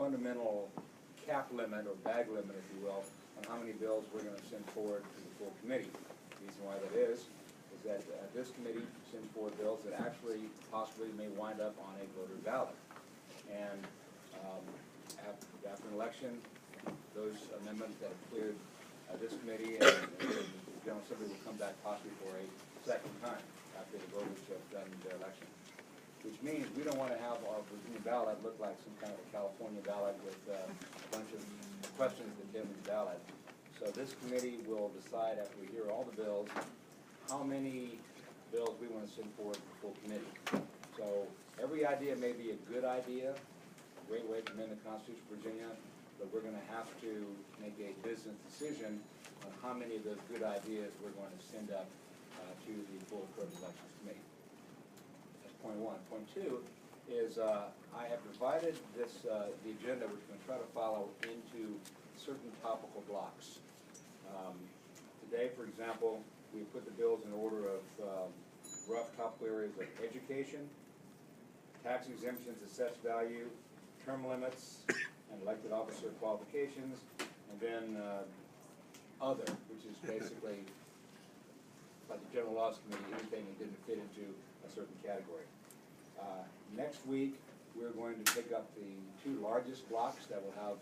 fundamental cap limit or bag limit, if you will, on how many bills we're going to send forward to the full committee. The reason why that is that this committee sends forward bills that actually possibly may wind up on a voter ballot. And after an election, those amendments that have cleared this committee and the General Assembly will come back possibly for a second time after the voters have done their election. Which means we don't want to have our Virginia ballot look like some kind of a California ballot with a bunch of questions that get in the ballot. So this committee will decide after we hear all the bills how many bills we want to send forward to the full committee. So every idea may be a good idea, a great way to amend the Constitution of Virginia, but we're going to have to make a business decision on how many of those good ideas we're going to send up to the full Code of Elections Committee. That's point one. Point two is I have divided this the agenda, which we're going to try to follow, into certain topical blocks. Today, for example, we put the bills in order of rough topical areas of education, tax exemptions, assessed value, term limits, and elected officer qualifications, and then other, which is basically like the General Laws Committee, anything that didn't fit into a certain category. Next week, we're going to pick up the two largest blocks that will have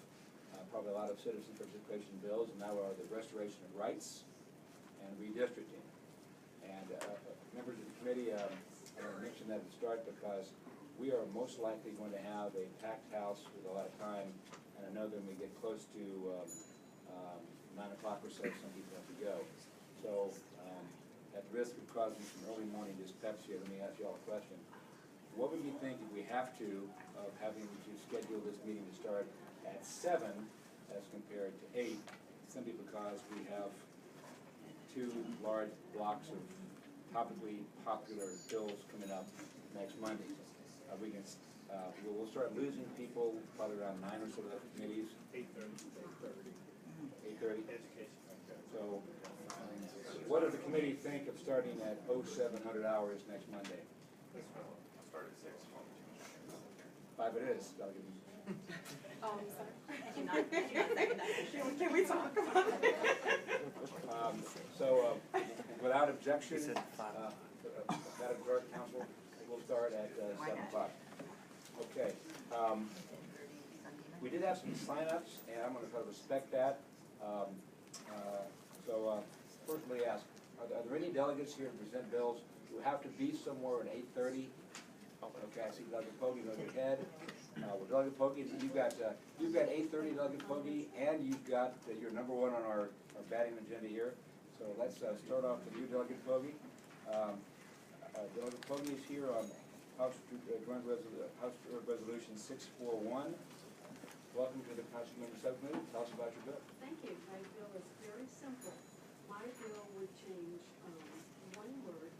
probably a lot of citizen participation bills, and that are the restoration of rights and redistricting. And members of the committee, I want to mention that at the start because we are most likely going to have a packed house with a lot of time, and I know that when we get close to 9 o'clock or so, some people have to go. So at the risk of causing some early morning dyspepsia, let me ask you all a question. What would you think if we have to, of having to schedule this meeting to start at 7 as compared to 8, simply because we have two large blocks of topically popular bills coming up next Monday? We'll start losing people probably around 9 or so of the committees. 8:30. 8:30? Education. Okay. So what does the committee think of starting at 0700 hours next Monday? I'll start at 6. 5 it is. I'll give you. Oh, I'm sorry. I do not second that. Can we talk about it? So without objection, Madam Clerk, Council, we'll start at 7 o'clock. Okay. We did have some sign-ups, and I'm going to try to respect that. First let me ask, are there any delegates here to present bills who have to be somewhere at 8:30? Okay, I see Delegate Pogge, Delegate Head. Well, Delegate Pogge, you've got 8:30, Delegate Pogge, and you've got your number one on our batting agenda here. So let's start off with you, Delegate Pogge. Delegate Pogge is here on House Resolution 641. Welcome to the Constitutional Subcommittee. Tell us about your bill. Thank you. My bill is very simple. My bill would change one word,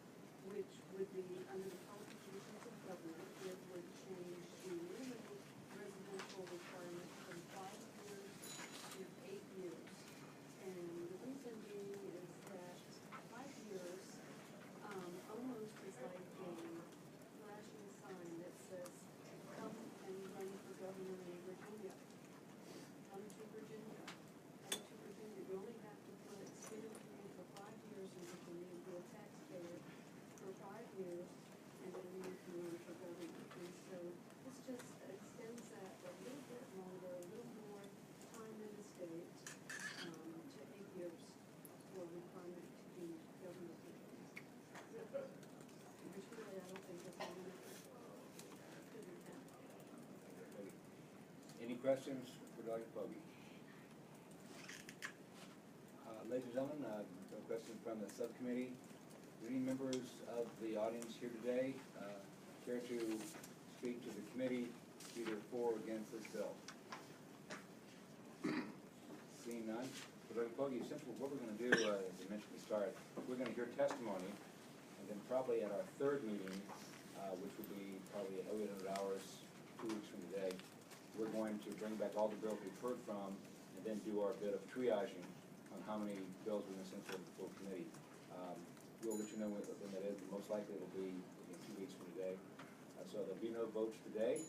which would be under the qualifications of government. It would change the minimum residential requirement from 5 years to 8 years. And the reason being is that 5 years almost is like a flashing sign that says, come and run for governor in Virginia. Come to Virginia. Come to Virginia. You only have to put skin in the game for 5 years in Virginia and be a taxpayer for 5 years, and then you can run for governor. And so this just extends that a little bit longer, a little more time in the state, to 8 years for requirement to be governor. Which really I don't think is long enough. Couldn't happen. Any questions for Delegate Pogge? Ladies and gentlemen, a question from the subcommittee. Do any members of the audience here today care to speak to the committee either for or against this bill? Seeing none. Delegate Pogge, essentially what we're going to do, as I mentioned at the start, we're going to hear testimony, and then probably at our third meeting, which will be probably at 0800 hours, 2 weeks from today, we're going to bring back all the bills we've heard from and then do our bit of triaging on how many bills we're going to send to the full committee. We'll let you know when that is. Most likely it will be 2 weeks from today. So there'll be no votes today.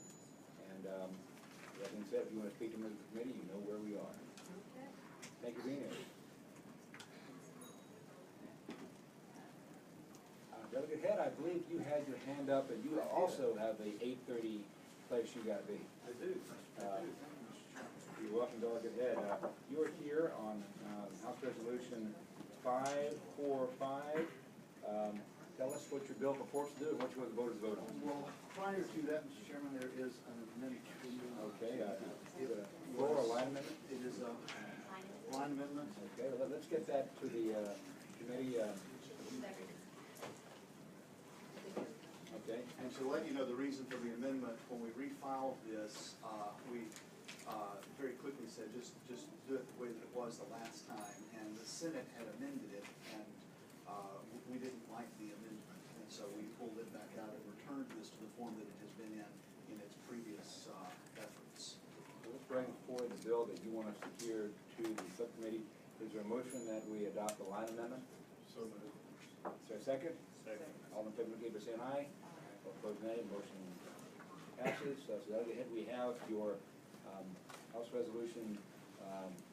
And that being said, if you want to speak to members of the committee, you know where we are. Okay. Thank you for being here. Delegate Head, I believe you had your hand up, and you also have a 8:30 place you gotta be. I do. You're welcome, Delegate Head. You are here on House Resolution 545. Tell us what your bill purports to do and what you want the voters to vote on. Well, prior to that, Mr. Chairman, there is an amendment. Okay, floor or line amendment? It is a line amendment. Okay, let's get that to the committee. Okay. And to let you know the reason for the amendment, when we refiled this, we very quickly said, just do it the way that it was the last time. And the Senate had amended it, and we didn't like the amendment. And so we pulled it back out and returned this to the form that it has been in its previous efforts. Let's bring forward the bill that you want us to hear to the subcommittee. Is there a motion that we adopt the line amendment? So moved. Is there a second? Second. All in favor, indicate by saying aye. All opposed, nay. Motion passes. So Delegate Head, we have your House Resolution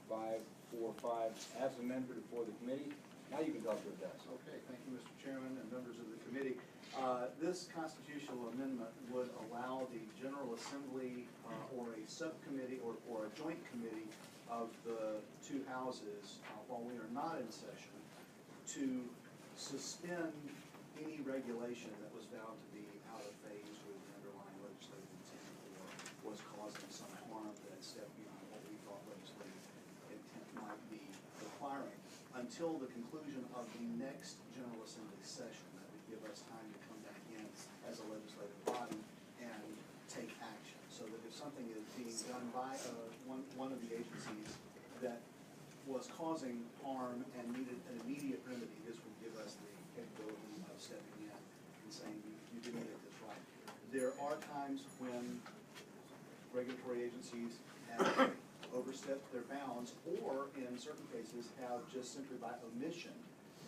545 as amended before the committee. Now you can tell us what it does. Okay, thank you, Mr. Chairman and members of the committee. This constitutional amendment would allow the General Assembly or a subcommittee or a joint committee of the two houses, while we are not in session, to suspend any regulation that was found to be out of phase with the underlying legislative intent or was causing some harm that stepped beyond what we thought legislative intent might be requiring, until the conclusion of the next General Assembly session. That would give us time to come back in as a legislative body and take action, so that if something is being done by one of the agencies that was causing harm and needed an immediate remedy, this would give us the capability of stepping in and saying, you didn't get this right. There are times when regulatory agencies have overstepped their bounds, or in certain cases have just simply by omission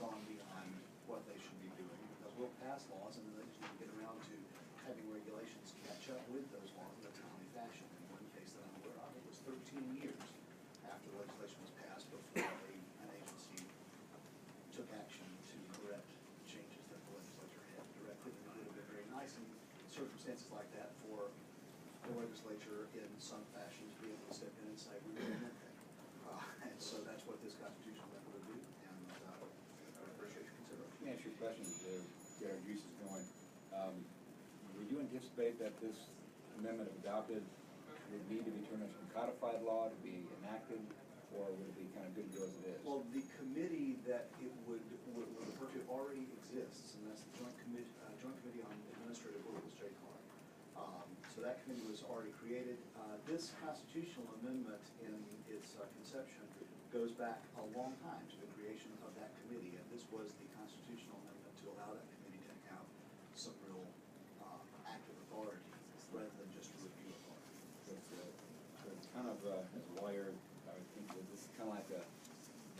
gone beyond what they should be doing, because we'll pass laws and then they just need to get around to having regulations catch up with those laws in a timely fashion. In one case that I'm aware of, it was 13 years after legislation was passed before an agency took action to correct changes that the legislature had directed. And it would have been very nice in circumstances like that for the legislature in some fashion to be able to step in and say, we really meant that. And so that's what this constitutional amendment would do, and I appreciate your consideration. Let me ask you a question, where our juice is going. Would you anticipate that this amendment, if adopted, would need to be turned into codified law to be enacted, or would it be kind of good to go as it is? Well, the committee that it would refer to already exists, and that's the Joint Committee on Administrative Rules, JCAR. So that committee was already created. This constitutional amendment in its conception goes back a long time to the creation of that committee, and this was the constitutional amendment to allow that committee to have some real active authority rather than just review authority. So it's kind of, as a lawyer, I would think that this is kind of like a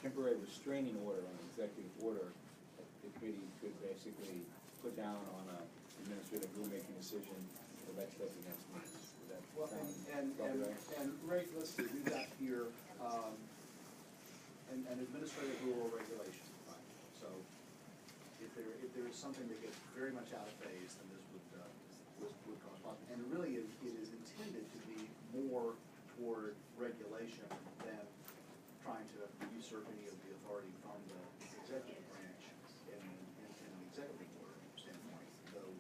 temporary restraining order on an executive order that the committee could basically put down on an administrative rulemaking decision for legislative next month. Does that Well, sound and right? Ray, let's see, we've got here, an administrative rule or regulation. So if there is something that gets very much out of phase, then this would cause problems. And really, it is intended to be more toward regulation than trying to usurp any of the authority from the executive branch in an executive order standpoint, though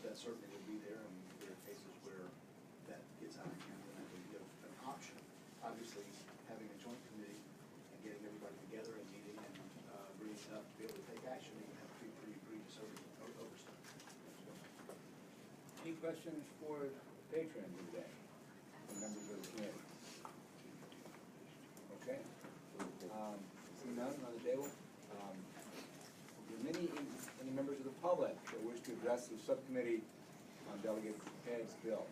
that certainly would be there, and there are cases where that gets out of hand, and that would give an option. Obviously, having a joint committee and getting everybody together and meeting and bringing it up to be able to take action, you have to be pretty egregious oversight. Any questions for patrons today, the members of the committee? Okay. Seeing none on the table. Are there any members of the public that wish to address the subcommittee on Delegate Head's bill?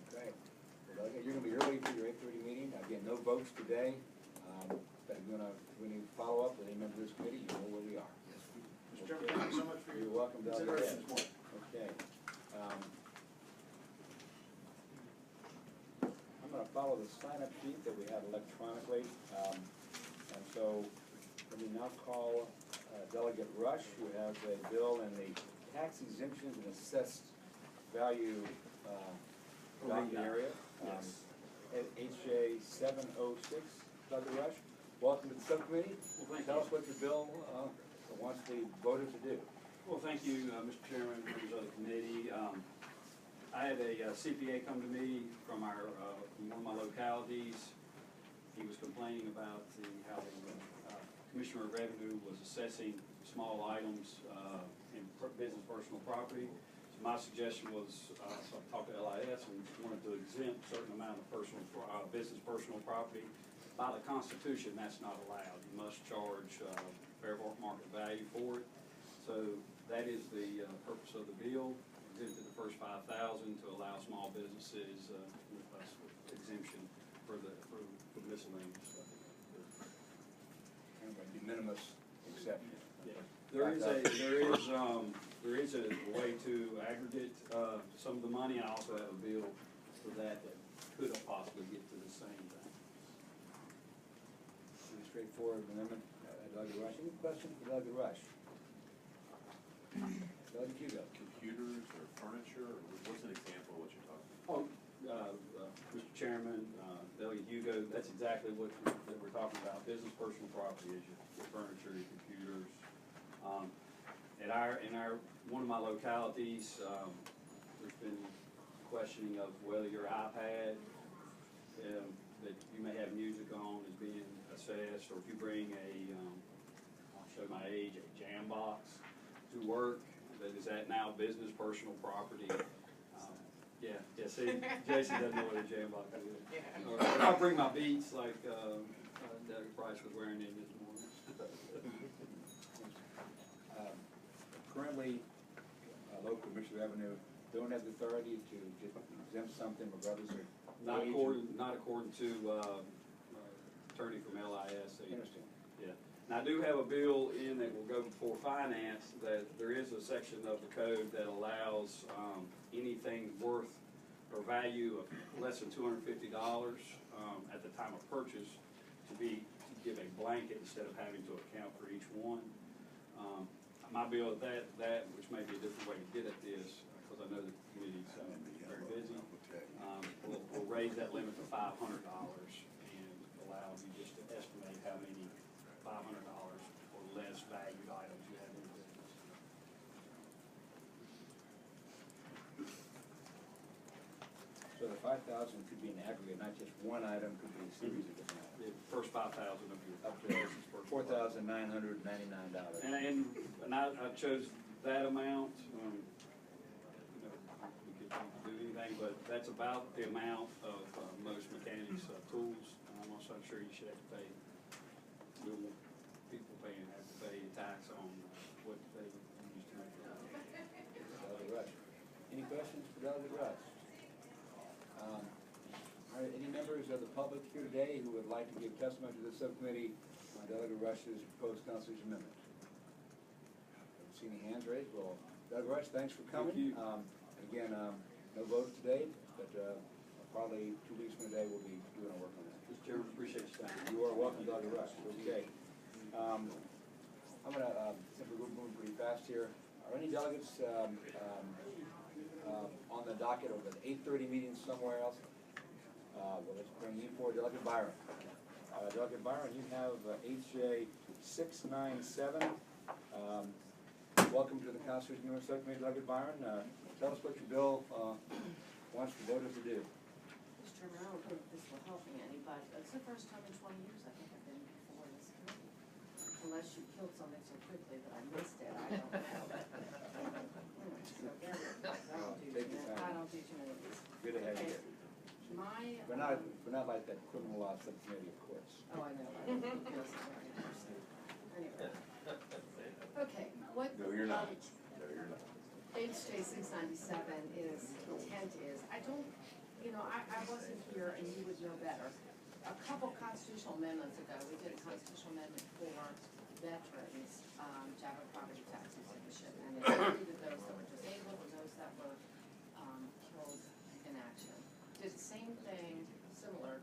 Okay. Well, Delegate, you're going to be early for your 8:30 meeting. Again, no votes today. But if you want to follow up with any member of this committee, you know where we are. Mr. Chairman, thank you so much for your You're welcome, Delegate consideration Head. this morning. Okay. follow the sign-up sheet that we have electronically. And so, let me now call Delegate Rush, who has a bill in the tax exemptions and assessed value docket area. Yes. At HJ 706, Dr. Rush, welcome to the subcommittee. Well, thank Tell you. us what your bill wants the voters to do. Well, thank you, Mr. Chairman, members of the committee. I had a CPA come to me from from one of my localities. He was complaining about how the Commissioner of Revenue was assessing small items in business personal property. So my suggestion was, so I talked to LIS and wanted to exempt a certain amount of business personal property. By the Constitution, that's not allowed. You must charge fair market value for it. So that is the purpose of the bill. Exempted the first 5,000 to allow small businesses with exemption for miscellaneous stuff. Kind of a de minimis exception. Yeah. There is a way to aggregate some of the money. I also have a bill for that could possibly get to the same thing. Pretty straightforward amendment. Delegate Rush, any questions for Delegate Rush? Delegate Hugo. Computers or furniture, or what's an example of what you're talking about? Mr. Chairman, Delegate Hugo, that's exactly what we're talking about. Business personal property is your furniture, your computers. One of my localities, there's been questioning of whether your iPad that you may have music on is being assessed, or if you bring I'll show my age, a jam box to work, is that now business personal property? See, Jason doesn't know what a jam box is. Or I'll bring my Beats like Debbie Price was wearing in this morning. Currently, local commissioner revenue don't have the authority to just exempt something regardless of Not age. according to attorney from LIS. I understand. Yeah. Now, I do have a bill in that will go before finance, that there is a section of the code that allows anything worth or value of less than $250 at the time of purchase to give a blanket instead of having to account for each one. My bill, that which may be a different way to get at this, because I know the committee's very busy, will raise that limit to $500 and allow you just to estimate how many $500 or less valued items you have in your business. So the 5,000 could be an aggregate, not just one item, could be a series of different items. The first 5,000 of your Up to business for $4,999. And I chose that amount. We could do anything, but that's about the amount of most mechanics' tools. I'm also sure you should have to pay. We don't want people have to pay tax on what they use to make it. Delegate Rush. Any questions for Delegate Rush? All right, any members of the public here today who would like to give testimony to the subcommittee on Delegate Rush's proposed constitutional amendment? Don't see any hands raised. Well, Delegate Rush, thanks for coming. Thank you. Again, no votes today, but probably 2 weeks from today we'll be doing our work on that. Mr. Chairman, appreciate your time. You are welcome, Delegate Rush. Okay. I'm going to simply move pretty fast here. Are any delegates on the docket or the 8:30 meeting somewhere else? Well, let's bring you forward, Delegate Byron. Delegate Byron, you have HJ 697. Welcome to the Constitution Amendment Subcommittee, Delegate Byron. Tell us what your bill wants the voters to do. Mr. Chairman, I don't think this will help me any, but it's the first time in 20 years I think I've been before this committee. Unless you killed something so quickly that I missed it, I don't know. So that'll do Take your time. I don't do too many of these. Good to have you here. We're not like that criminal law subcommittee, of course. Oh, I know. I don't do this very much. Anyway. Okay, what? No, you're not. No, you're not. HJ 697 intent is, I wasn't here and you would know better. A couple constitutional amendments ago, we did a constitutional amendment for veterans, to have a property tax exemption. And it included those that were disabled and those that were killed in action. Did the same thing, similar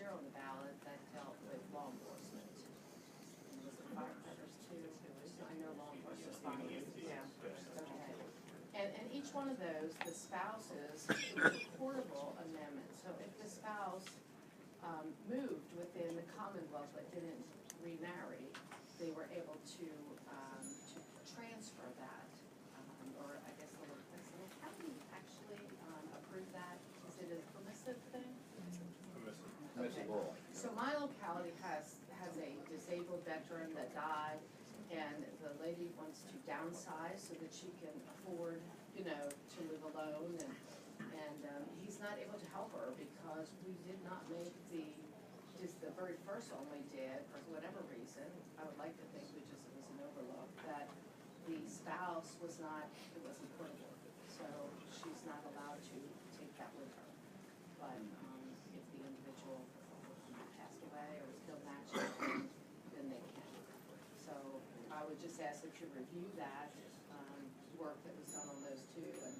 year on the ballot that dealt with law enforcement. And was it firefighters too? I know law enforcement responders, yeah, okay. And each one of those, the spouses, it was a portable amendment. So if the spouse moved within the Commonwealth but didn't remarry, they were able to transfer that. Or I guess the locality actually approved that. Is it a permissive thing? Permissible. So my locality has a disabled veteran that died, and the lady wants to downsize so that she can afford, to live alone, and he's not able to help her because we did not make the very first one we did, for whatever reason, I would like to think it was an overlook, that the spouse it wasn't portable, so she's not allowed to take that with her. But if the individual passed away or was killed in action, then they can. So I would just ask that you review that work that was done on those two and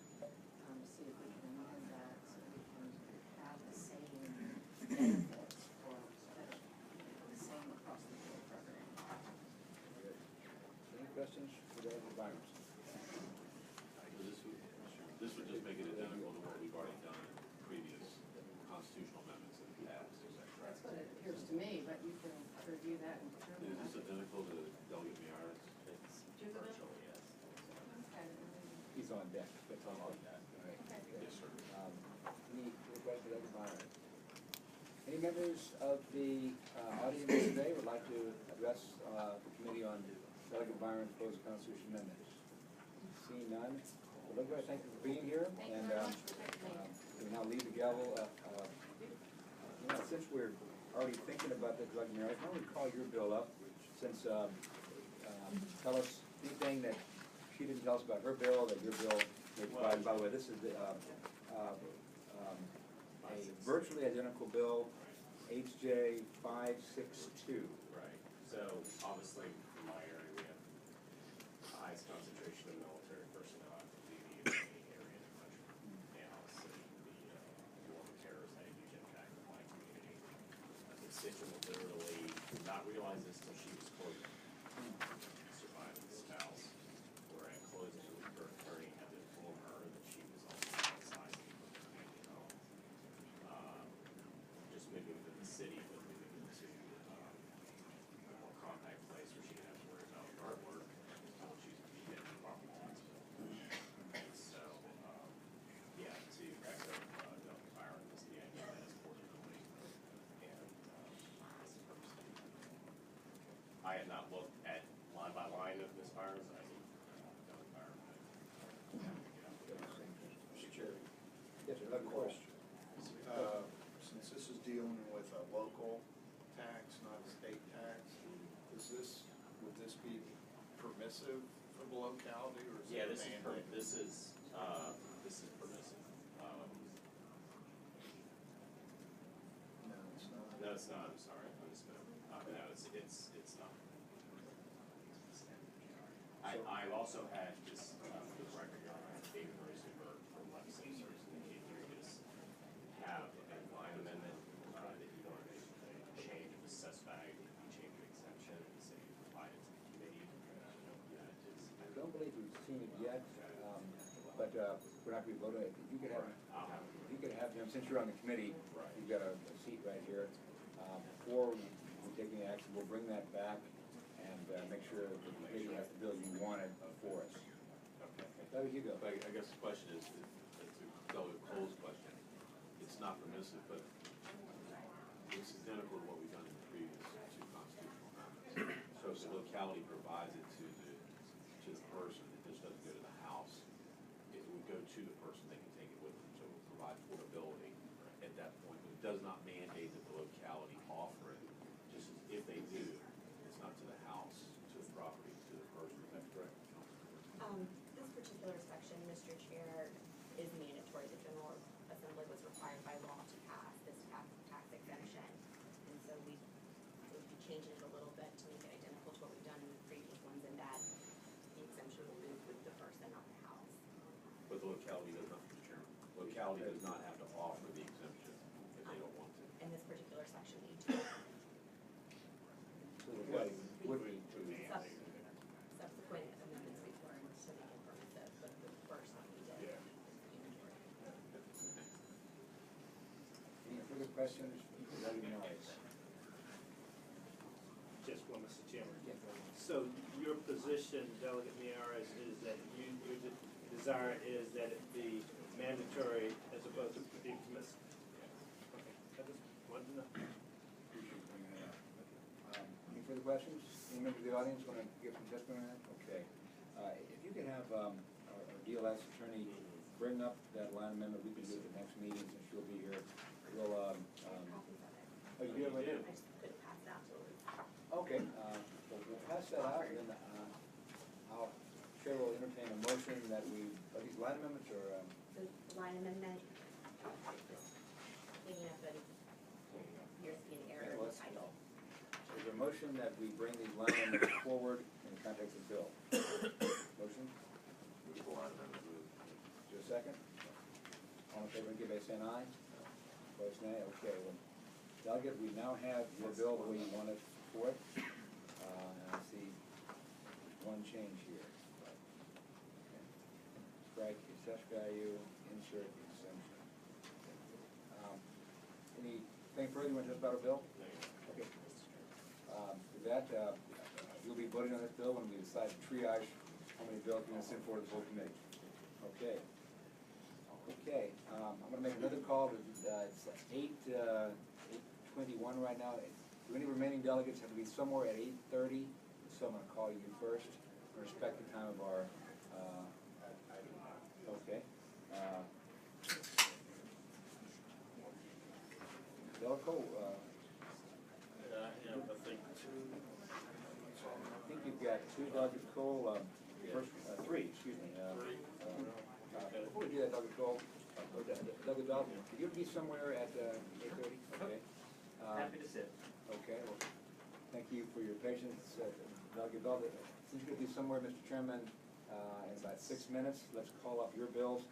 see if we can amend that so we can have the same benefits for the same across the board program. Any questions for the environment? This would just make it identical to what we've already done in previous constitutional amendments in the past, is that correct? That's what it appears to me, but you can review that and determine. Is this identical to Delegate Miaris? Virtually, yes. Okay. He's on deck, that's all on that. All right. Okay. Yes, sir. Any questions for the environment? Any members of the audience today would like to address the committee on Delegate Byron's proposed constitution amendments? Seeing none, well, look, thank you for being here. Thank you And very much for taking me. we now leave the gavel. Since we're already thinking about the Delegate Mary, why don't we call your bill up, since, tell us anything that she didn't tell us about her bill, that your bill may provide. By the way, this is a virtually identical bill, HJ 562. Right, so obviously from my area, we have the highest concentration of military personnel out of the area in the country. And also the war on terror has had a huge impact on my community. A constituent literally did not realize this till she was quoted. Surviving spouse, where at closing, her attorney had to inform her that she was also downsizing from her family home. Just moving within the city, but moving into a more compact place where she didn't have to worry about yard work, she was be getting a property tax bill. So, yeah, to echo Dr. Byron, this the idea that is portability, and that's the purpose of it. I had not looked at line by line of Ms. Byron's, I think Dr. Byron. Mr. Chair. Yes, sir, another question. Since this is dealing with a local tax, not a state tax, would this be permissive for the locality, or is Yeah, it a this mandate? is permissive. No, it's not. No, it's not, I'm sorry, I misspoke. No, it's not. I also had just, for the record, Your Honor, David Rosenberg from legislature indicated here just have a line amendment that you wanted to change of assess value, you change of exemption, and say you provide it to the committee. I don't believe we've seen it yet, but we're not going to be voting. If you could have him, since you're on the committee, you've got a seat right here. Before we're taking action, we'll bring that back and make sure that the committee has the bill you wanted for us. Okay. There you go. But I guess the question is, to Delegate Cole's question, it's not permissive, but it's identical to what we've done in the previous two constitutional amendments. So if the locality provides it to the person, it just doesn't go to the house, it would go to the person, they can take it with them, so it would provide portability at that point, but it does not mandate that the locality offer it, just as if they do, it's not to the house, to the property, to the person, is that correct? This particular section, Mr. Chair, is mandatory. The General Assembly was required by law to pass this tax exemption. And so we would be changing it a little bit to make it identical to what we've done in the previous ones, and that the exemption will move with the person, not the house. But the locality does not, Mr. Chairman, locality does not have to offer the exemption if they don't want to. in this particular section, E2. So the way would be to, Subsequent amendments before to make it permissive, but the first one we did. Yeah. any further questions? Let me know. Just one, Mr. Chairman. Yeah. So your position, Delegate Miyares, is that your desire is that it be mandatory as opposed to be permissive? Okay, I just wanted to know. Appreciate you bringing that up. Any further questions? Any member of the audience want to give some testimony on that? Okay. If you could have our DLS attorney bring up that line amendment, we can do it at the next meeting since she'll be here. We'll, Copies of it. oh, you do have it right there? I just couldn't pass it out to Elise. Okay, we'll pass that out, and then, Chair will entertain a motion that we, are these line amendments or, The line amendment, just cleaning up an, appears to be an error in the title. is there a motion that we bring these line amendments forward in the context of the bill? Motion? Is there a second? All in favor, give by saying aye. Opposed, nay. Okay, well, Delegate, we now have your bill the way you want it for it. And I see one change here. Okay. Strike assessed value, insert exemption. Anything further you want to tell us about our bill? Okay. With that, you'll be voting on this bill when we decide to triage how many bills we're going to send forward to the full committee. Okay. Okay, I'm gonna make another call, it's 8:21 right now. Do any remaining delegates have to be somewhere at 8:30? So I'm gonna call you first, respect the time of our, okay. Delaco, Yeah, I have, I think, two. I think you've got two, Delegate Cole, first, three, excuse me. Three. Before we do that, Delegate Cole, Delegate Dalton, could you be somewhere at 8:30? Okay. Happy to sit. Okay, well, thank you for your patience. Delegate Dalton, since you're going to be somewhere, Mr. Chairman, in about 6 minutes, let's call up your bills.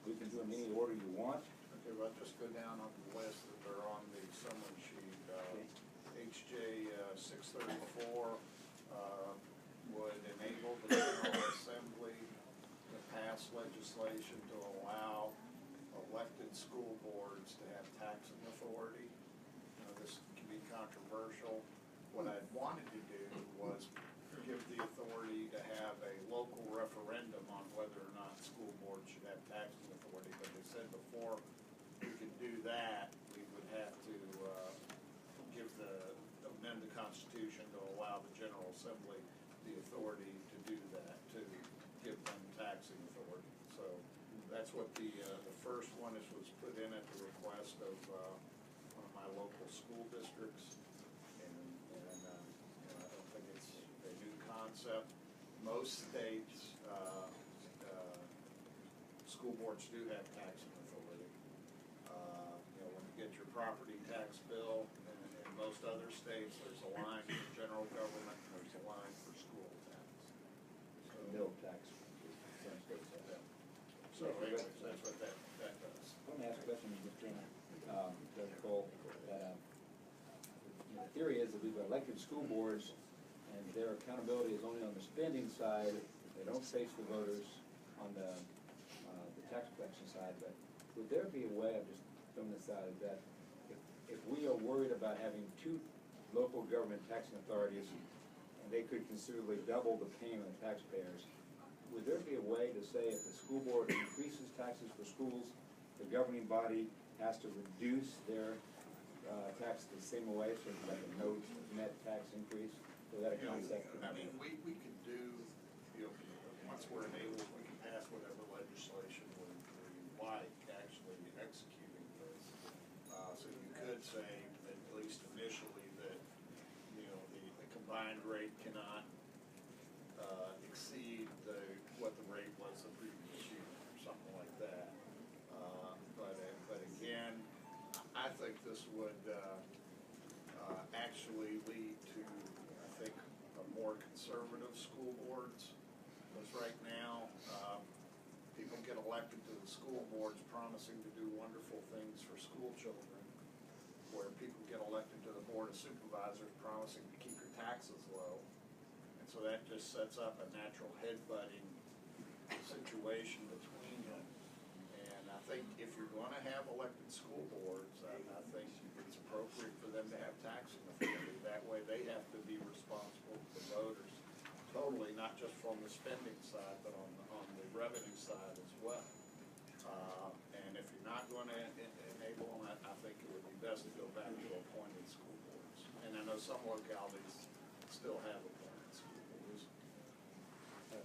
We can do them any order you want. Okay, well, I'll just go down on the list that are on the summary sheet. HJ 634 would enable the General Assembly to pass legislation to allow elected school boards to have taxing authority. Now, this can be controversial. What I wanted to do was give the authority to have a local referendum on whether or not school boards should have taxing authority, but they said before we could do that, we would have to amend the Constitution to allow the General Assembly the authority to do that, to give them taxing authority. So that's what the first one was put in at the request of one of my local school districts. And I don't think it's a new concept. Most states, school boards do have taxing authority. When you get your property tax bill, in most other states, there's a line for general government, and there's a line for school tax. So, Mill tax. Some states have that. so anyways, that's what that does. Let me ask a question, Mr. Chairman, Judge Cole, that, the theory is that we've got elected school boards, and their accountability is only on the spending side. They don't face the voters on the tax collection side, but would there be a way, I'm just throwing this out, is that if we are worried about having two local government taxing authorities, and they could considerably double the payment of taxpayers, would there be a way to say if the school board increases taxes for schools, the governing body has to reduce their tax the same way, so it's like a no net tax increase? So that a concept? I mean, we could do, once we're enabled, we can pass whatever legislation we like actually executing this. So you could say, at least initially, that, the combined rate cannot exceed what the rate was the previous year, or something like that. But again, I think this would actually lead to, I think, a more conservative school boards. Because right now, people get elected to the school boards promising to do wonderful things for school children. where people get elected to the Board of Supervisors promising to keep your taxes low. And so that just sets up a natural headbutting situation between them. And I think if you're gonna have elected school boards, I think it's appropriate for them to have taxing authority. That way they have to be responsible to the voters totally, not just from the spending side, but on the revenue side as well. And if you're not gonna enable them, I think it would be best to go back to appointed school boards. And I know some localities still have appointed school boards.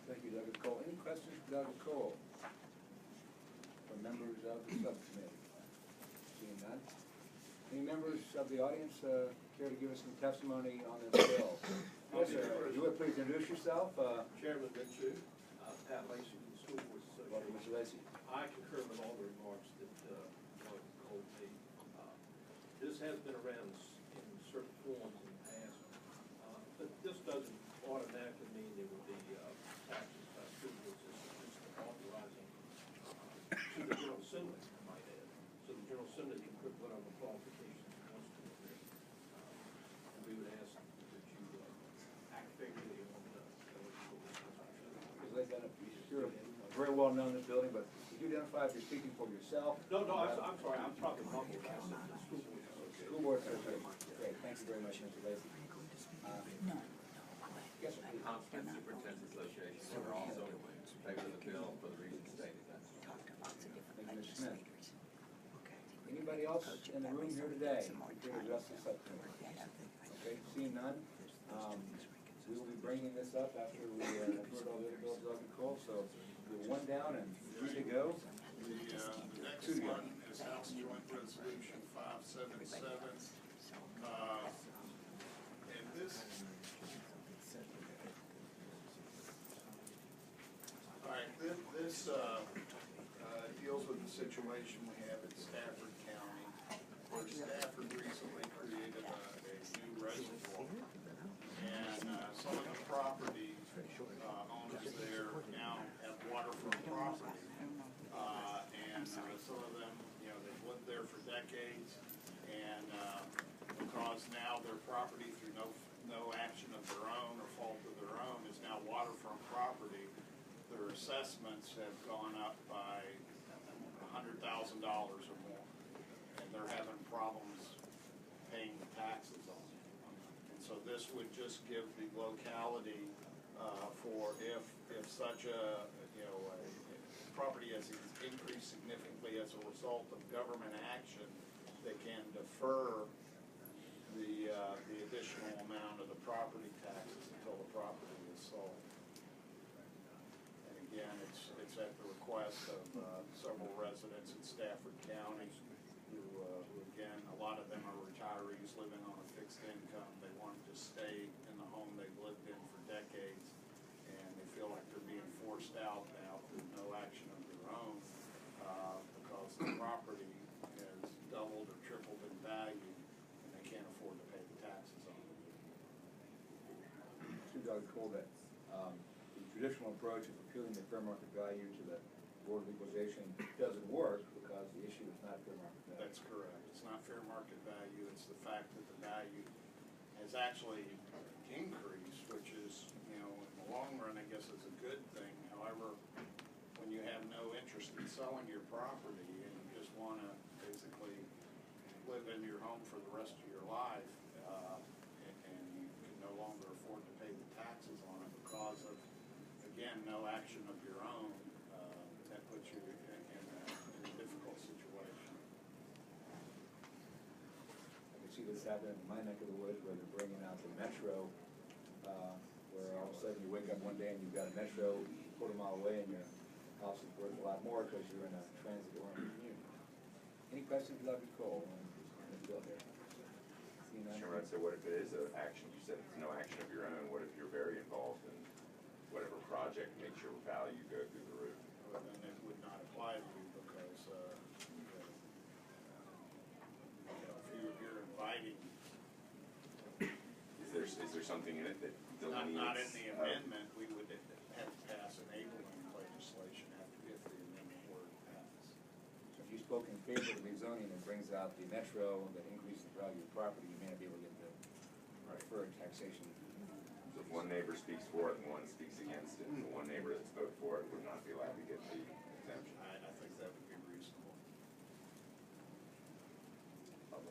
Thank you, Douglas Cole. Any questions for Douglas Cole? From members of the subcommittee? Seeing none. Any members of the audience care to give us some testimony on this bill? Yes, sir. You would please introduce yourself. Chairman Mitchell, Pat Lacy, with the School Boards Welcome, Association. Mr. Lacy. I concur with all the remarks that Doug Cole made. This has been around in certain forms in the past, but this doesn't automatically mean there will be taxes by school boards. This is just authorizing to the General Assembly, I might add. So the General Assembly can put whatever qualifications it wants to in there. And we would ask that you act favorably on the school Mr. Lacy, you're very well known in this building, but could you identify if you're speaking for yourself? No, I'm sorry, I'm talking mumble. I said the school board. School board association. Great, thank you very much, Mr. Lacy. Yes, sir. Constant Superintendent's Association, we're also in favor of the bill for the reasons stated. Thank you, Mr. Smith. Anybody else in the room here today who can address the subcommittee? Okay, seeing none, we will be bringing this up after we have heard all the other bills, Doug and Cole, so we're one down and three to go. The next one is House Joint Resolution 577. And this, all right, this deals with the situation we have in Stafford County, where Stafford recently created a new reservoir. And some of the property owners there now have waterfront property. And some of them, they've lived there for decades, and because now their property, through no action of their own or fault of their own, is now waterfront property, their assessments have gone up by $100,000 or more, and they're having problems paying the taxes on it. And so this would just give the locality for if such a property has increased significantly as a result of government action, they can defer the additional amount of the property taxes until the property is sold. And again, it's at the request of several residents in Stafford County who again, a lot of them are retirees living on a fixed income. They want to stay in the home they've lived in for decades, and they feel like they're being forced out now through no action of their own because the property has doubled or tripled in value, and they can't afford to pay the taxes on it. To Doug Cole, that the traditional approach of appealing the fair market value to the Board of Equalization doesn't work because the issue is not fair market value. That's correct. It's not fair market value. It's the fact that the value has actually increased, which is, in the long run, I guess is a good thing. However, when you have no interest in selling your property and you just want to basically live in your home for the rest of your life, and you can no longer afford to pay the taxes on it because of, again, no action of your own, that puts you in a difficult situation. I can see this happening in my neck of the woods where they're bringing out the metro, where all of a sudden you wake up one day and you've got a metro a quarter mile away and your house is worth a lot more because you're in a transit-oriented community. Any questions for Dr. Cole on this bill here? Seeing none? Chairman, I'd say what if it is an action, you said it's no action of your own, what if you're very involved in whatever project makes your value go through the roof? Well, then it would not apply to you because, if you're inviting, Is there something in it that delineates? not in the amendment, we would have to pass enabling legislation if the amendment were passed. So if you spoke in favor of the rezoning that brings out the metro, that increases the value of property, you may not be able to get the preferred taxation. So if one neighbor speaks for it and one speaks against it, the one neighbor that's voted for it would not be allowed to get the exemption. I think that would be reasonable.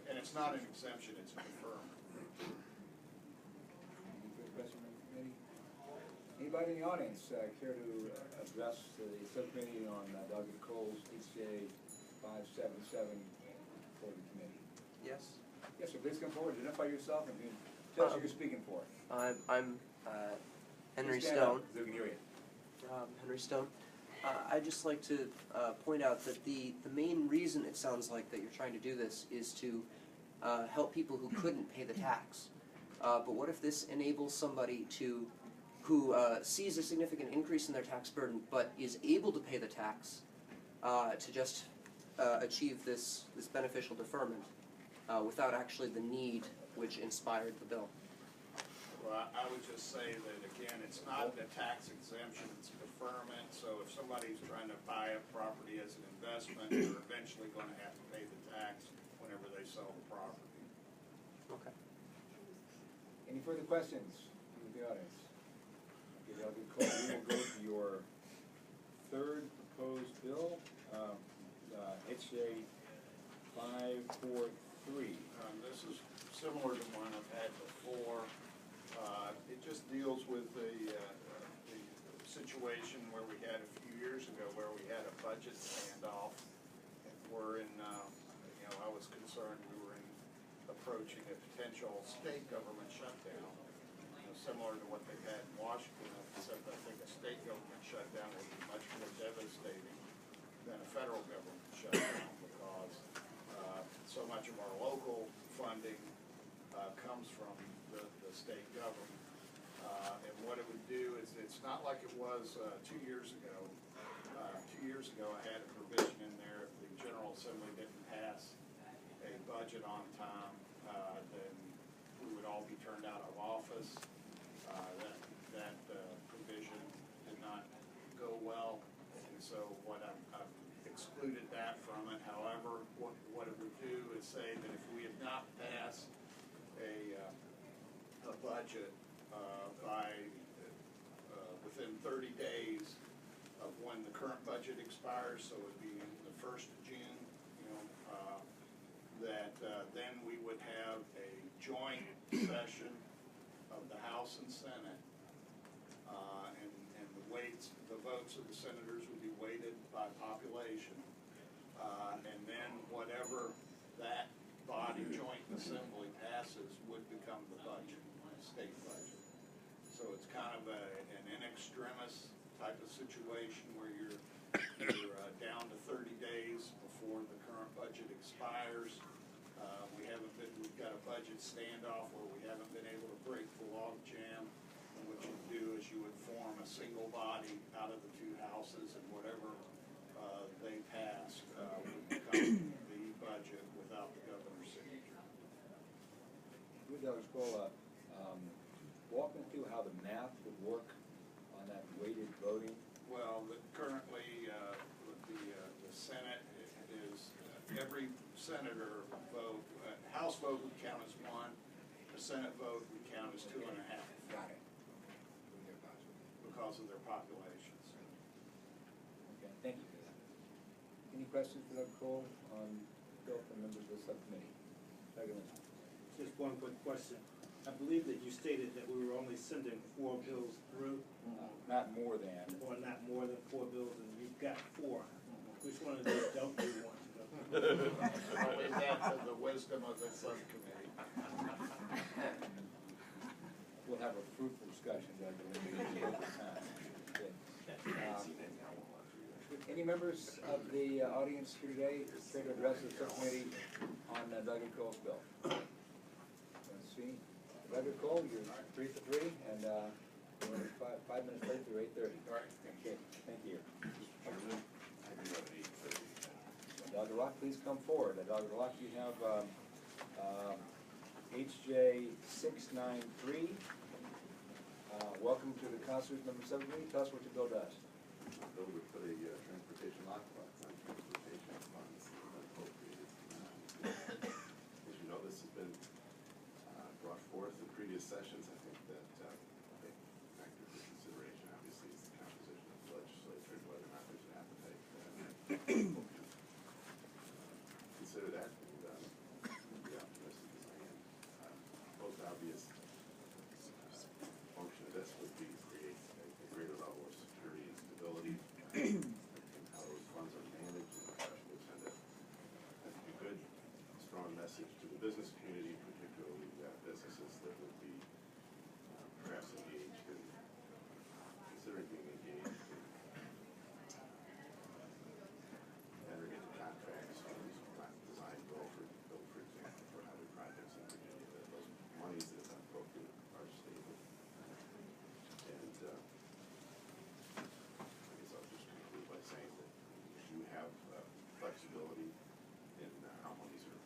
And it's not an exemption, it's a deferment. Any further question from the committee? Anybody in the audience care to address the subcommittee on Doggett Coles HJ 577 for the committee? Yes. Yes, sir, please come forward, identify yourself and tell us who you're speaking for. I'm Henry Please stand up Stone. so we can hear you. Henry Stone. I'd just like to point out that the main reason it sounds like that you're trying to do this is to help people who couldn't pay the tax. But what if this enables somebody who sees a significant increase in their tax burden but is able to pay the tax to just achieve this beneficial deferment without actually the need which inspired the bill? Well, I would just say that, again, it's not a tax exemption, it's a deferment, so if somebody's trying to buy a property as an investment, they're eventually gonna have to pay the tax whenever they sell the property. Okay. Any further questions from the audience? Okay, Doggett Coles, we will go to your third proposed bill, HJ 543. This is similar to one I've had before. It just deals with the situation where we had a few years ago where we had a budget standoff. And we're in, I was concerned we were approaching a potential state government shutdown, similar to what they've had in Washington, except I think a state government shutdown would be much more devastating than a federal government shutdown because so much of our local funding comes from the state government. And what it would do is, it's not like it was 2 years ago. 2 years ago, I had a provision in there, if the General Assembly didn't pass a budget on time, then we would all be turned out of office. That provision did not go well, and so I've excluded that from it. However, what it would do is say that if we had not passed a budget by within 30 days of when the current budget expires, so it would be the 1st of June, then we would have a joint session of the House and Senate, and the votes of the senators would be weighted by population, and then whatever that body joint assembly passes would become the budget, state budget. So it's kind of an in extremis type of situation where you're down to 30 days before the current budget expires. We've got a budget standoff where we haven't been able to break the log jam. And what you do is you would form a single body out of the two houses, and whatever they passed would become the budget without the governor's signature. With Dr. Scola, walk me through how the math would work on that weighted voting. Well, currently, the Senate is, every senator vote, House vote would count as 1, the Senate vote would count as 2.5. Got it. Because of their populations. Okay, thank you for that. Any questions for Dr. Cole on bill from members of the subcommittee? Dr. Lynch. Just one quick question. I believe that you stated that we were only sending 4 bills through, Not more than. or not more than 4 bills, and you've got 4. Which one of these don't you want to go? I'll leave that to the wisdom of the subcommittee. We'll have a fruitful discussion, Dr. Lynch, over time. Okay. Any members of the audience here today care to address the subcommittee on Doggett Cole's bill? Let's see. Doggett Cole, you're 3 for 3, and we're 5 minutes late through 8:30. All right. Okay, thank you. Dr. Rock, please come forward. Dr. Rock, you have HJ 693. Welcome to the Constitution Member Subcommittee. Tell us what your bill does. Bill would put a transportation lockbox on transportation funds business community, particularly businesses that would be perhaps engaged in, considering being engaged in entering into contracts for these design build, for example, for other projects in Virginia, that those monies that are appropriate are stable. And I guess I'll just conclude by saying that you have flexibility in how monies are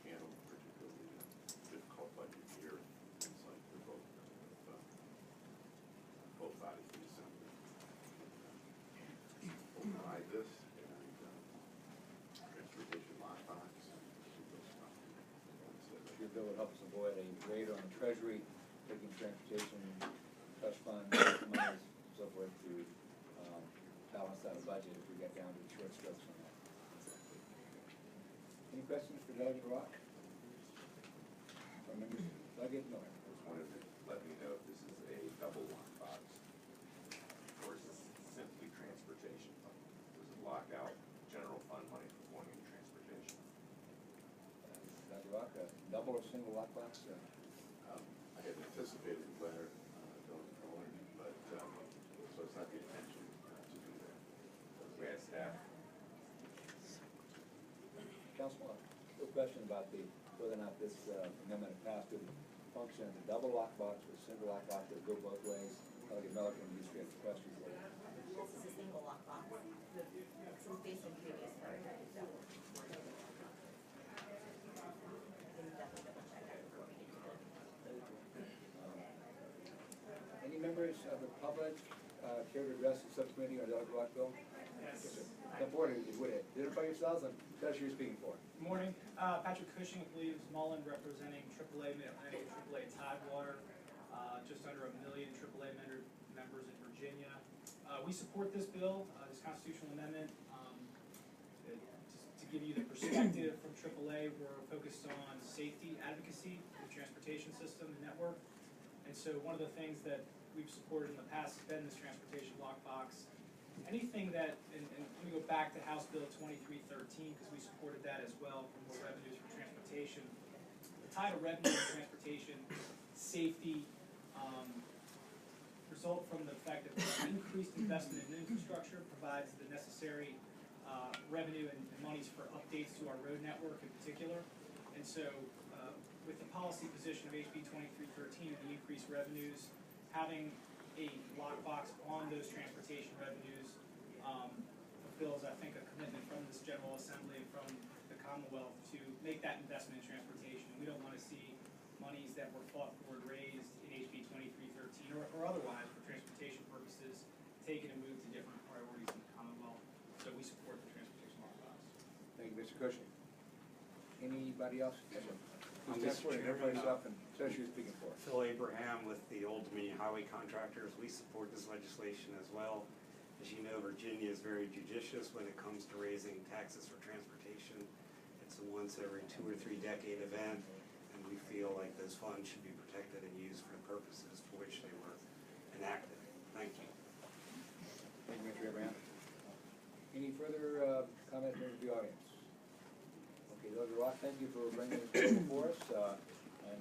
handled, particularly in a difficult budget year. It's like we're both bodies of the assembly. Override this and transportation lockbox and those stuff. Your bill would help us avoid a raid on the treasury, taking transportation, trust fund, monies, and so forth to balance out a budget if we get down to short strokes on that. Any questions for Delegate Rock? From members, Delegate Miller. I just wanted to let me know if this is a double lockbox or is this simply transportation? Does it lock out general fund money from going into transportation? Delegate Rock, a double or single lockbox? I had anticipated the latter, going, but, so it's not the intention to do that. We had staff. Councilman, a question about whether or not this amendment passed would function as a double lockbox or a single lockbox that would go both ways. Delegate Miller can use your questions later. This is a single lockbox. Since based on previous version, it's double. Can definitely double check that before we get to it. Any members of the public care to address the subcommittee on Delegate Rock bill? Yes. Come forward, if you would. Identify yourselves and tell us who you're speaking for. Good morning. Patrick Cushing, Believes Mullen, representing AAA Mid-Atlantic, AAA Tidewater, just under 1 million AAA members in Virginia. We support this bill, this constitutional amendment. Just to give you the perspective from AAA, we're focused on safety advocacy for the transportation system and network. And so one of the things that we've supported in the past has been this transportation lockbox. Anything that, and let me go back to House Bill 2313, because we supported that as well for more revenues for transportation. The title revenue for transportation, safety, result from the fact that increased investment in infrastructure provides the necessary revenue and monies for updates to our road network in particular. And so with the policy position of HB 2313 and the increased revenues, having a lockbox on those transportation revenues fulfills, I think, a commitment from this General Assembly and from the Commonwealth to make that investment in transportation. We don't want to see monies that were fought for and raised in HB 2313 or otherwise for transportation purposes taken and moved to different priorities in the Commonwealth. So we support the transportation lockbox. Thank you, Mr. Cushing. Anybody else? Yes, sir. Mr. Chairman, Identify yourself and tell us who you're speaking for. Phil Abraham with the Old Dominion Highway Contractors. We support this legislation as well. As you know, Virginia is very judicious when it comes to raising taxes for transportation. It's a once every 2 or 3 decade event, and we feel like those funds should be protected and used for the purposes for which they were enacted. Thank you. Thank you, Mr. Abraham. Any further comment from the audience? Okay, Delegate Rock, thank you for bringing this bill before us. We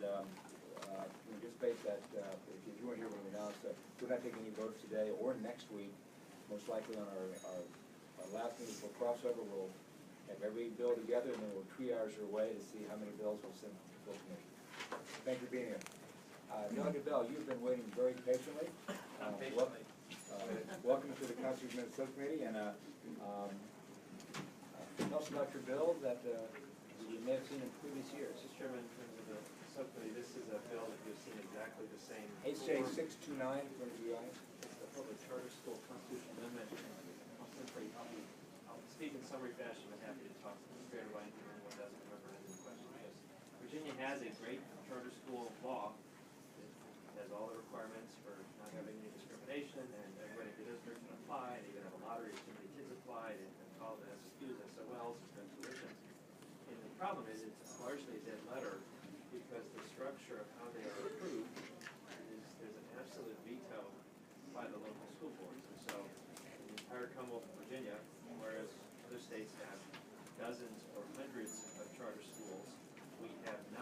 anticipate that if you weren't here when we announced that we're not taking any votes today or next week. Most likely on our last meeting for crossover, we'll have every bill together and then we'll triage our way to see how many bills we'll send to the full committee. Thank you for being here. Delegate Bell, you've been waiting very patiently. Welcome to the Constitutional Amendment Subcommittee, and tell us about your bill that you may have seen in previous years. Mr. Chairman, in terms of the subcommittee, this is a bill that you've seen exactly the same. HJ 629 for the audience. It's the public charter school constitutional amendment. I'll speak in summary fashion, but happy to talk fair to anything anyone doesn't remember has any questions. Virginia has a great charter school law. It has all the requirements for not having any discrimination, and everybody in the district can apply, and even have a lottery if too many kids apply, and call it SSQs, SOLs, and tuitions. And the problem is it's largely a dead letter because the structure of how they are approved is there's an absolute veto by the local school boards. And so in the entire Commonwealth of Virginia, whereas other states have dozens or hundreds of charter schools, we have 9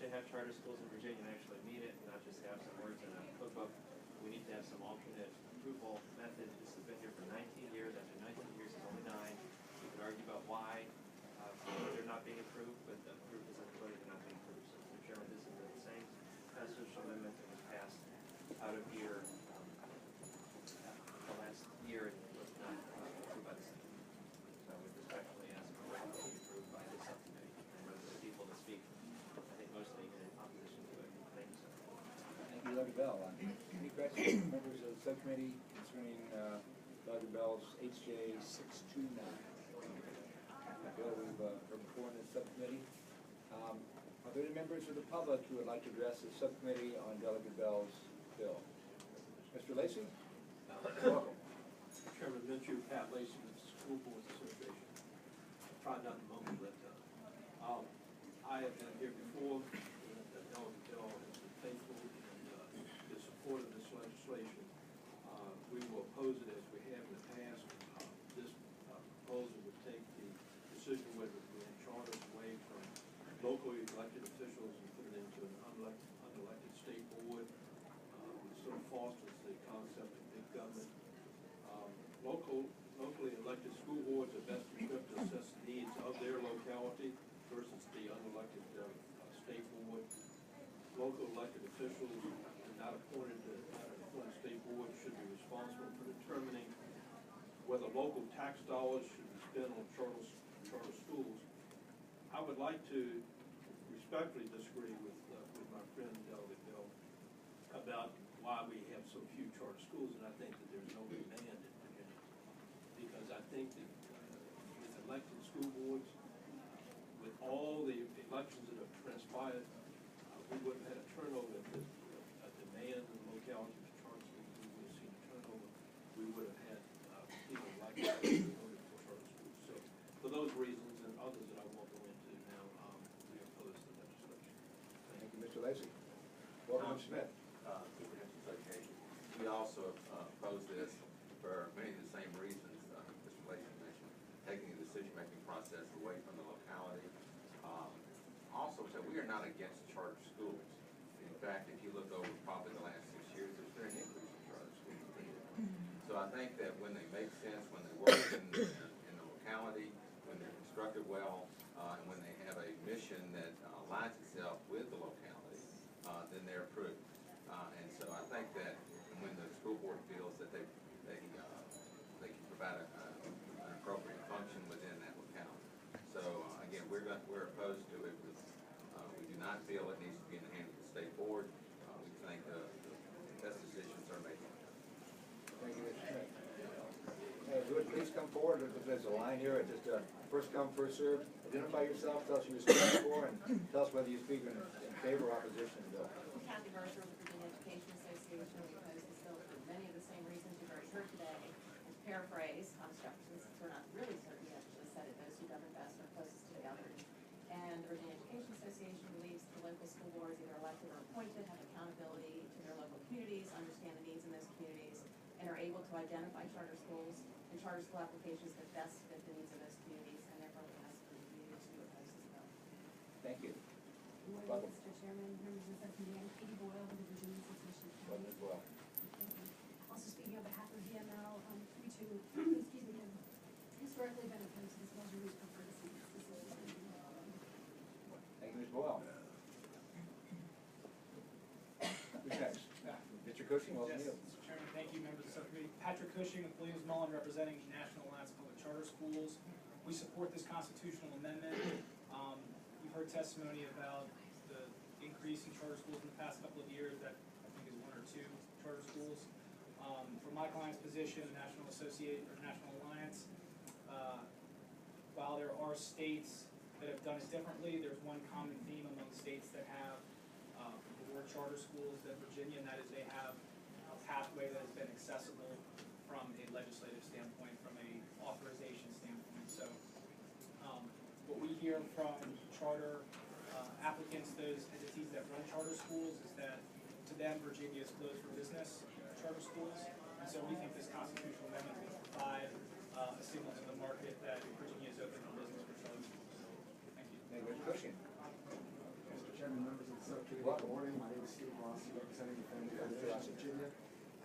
to have charter schools in Virginia and actually mean it, not just have some words in a cookbook. We need to have some alternate approval method. This has been here for 19 years. After 19 years, it's only 9. We could argue about why they're not being approved, but the proof is clearly they're not being approved. So, Mr. Chairman, this is the same constitutional amendment that was passed out of here the last year and was not approved by the subcommittee. So I would respectfully ask for it to be approved by the subcommittee and for the people to speak, I think mostly in opposition to it. Thank you, sir. Thank you, Dr. Bell. Any questions, members of the subcommittee concerning Dr. Bell's HJ 629? Bill we've heard before in the subcommittee. Are there any members of the public who would like to address the subcommittee on Delegate Bell's bill? Mr. Lacy? Welcome. Chairman Mitchell, Pat Lacy with the School Boards Association. Try not to mumble that. I have been here before. Delegate Bell has been faithful in his support of this legislation. We will oppose it as we have in the past. This proposal would take the decision whether to grant charters away from locally elected officials and put it into an unelected state board. It sort of fosters the concept of big government. Locally elected school boards are best equipped to assess the needs of their locality versus the unelected state board. Local elected officials not appointed state board should be responsible for determining whether local tax dollars should be spent on charter schools. I would like to respectfully disagree with my friend Delegate Bill about why we have so few charter schools, and I think that there's no demand in Virginia. Because I think that with elected school boards, with all the elections that have transpired, we wouldn't have had a turnover, a demand in the locality for charter schools. We would have seen a turnover. We would have had people like that who voted for charter schools. So for those reasons and others that I won't go into now, we oppose the legislation. Thank you, Mr. Lacy. Welcome, Smith. Superintendent's Association. We also oppose this for many of the same reasons Mr. Lacy mentioned, taking the decision-making process away from the locality. Also, so we are not against charter schools. In fact, if you look over probably the last 6 years, there's been an increase in charter schools. So I think that when they make sense, when they work in the locality, when they're constructed well, and when they have a mission that aligns itself with the locality, then they're approved. And so I think that when the school board feels that they can provide an appropriate function within that locality. So again, we're opposed to it. We do not feel it needs to be in the hands of the state board. We think the best decisions are made. Thank you, Mr. Smith. Hey, would please come forward. There's a line here. Just first come, first served. Identify yourself. Tell us who you're speaking for, and tell us whether you speak in favor or opposition to the bill. Kathy Mercer with the Virginia Education Association. We oppose this bill for many of the same reasons you've already heard today. And to paraphrase, since we're not really certain yet, we said it, those who govern best are closest to the others. And the Virginia Education Association believes the local school boards, either elected or appointed, have accountability to their local communities, understand the needs in those communities, and are able to identify charter schools and charter school applications that best fit the needs of those communities, and therefore we ask for you to oppose this bill. Thank you. Good morning, Mr. Chairman, members of the subcommittee. I'm Katie Boyle with the Virginia Association of Welcome Counties. as well. Also speaking on behalf of VML, we too, have historically been opposed to this measure. We prefer to see this decision. Thank you, Ms. Boyle. Who's next? Mr. Cushing, welcome Yes, you. Mr. Chairman, thank you, members of the subcommittee. Patrick Cushing with Williams-Mullen, representing the National Alliance of Public Charter Schools. We support this constitutional amendment. You've heard testimony about the increase in charter schools in the past couple of years. That I think is 1 or 2 charter schools. From my client's position, the National Alliance, while there are states that have done it differently, there's one common theme among states that have more charter schools than Virginia, and that is they have a pathway that has been accessible from a legislative standpoint, from a authorization standpoint. So what we hear from charter applicants, those entities that run charter schools, is that to them Virginia is closed for business charter schools, and so we think this constitutional amendment will provide a signal to the market that Virginia is open for business for charter schools. Thank you. Thank you, Mr. Cushing. Mr. Chairman, members of the Rossi, representing the Family Foundation of Virginia.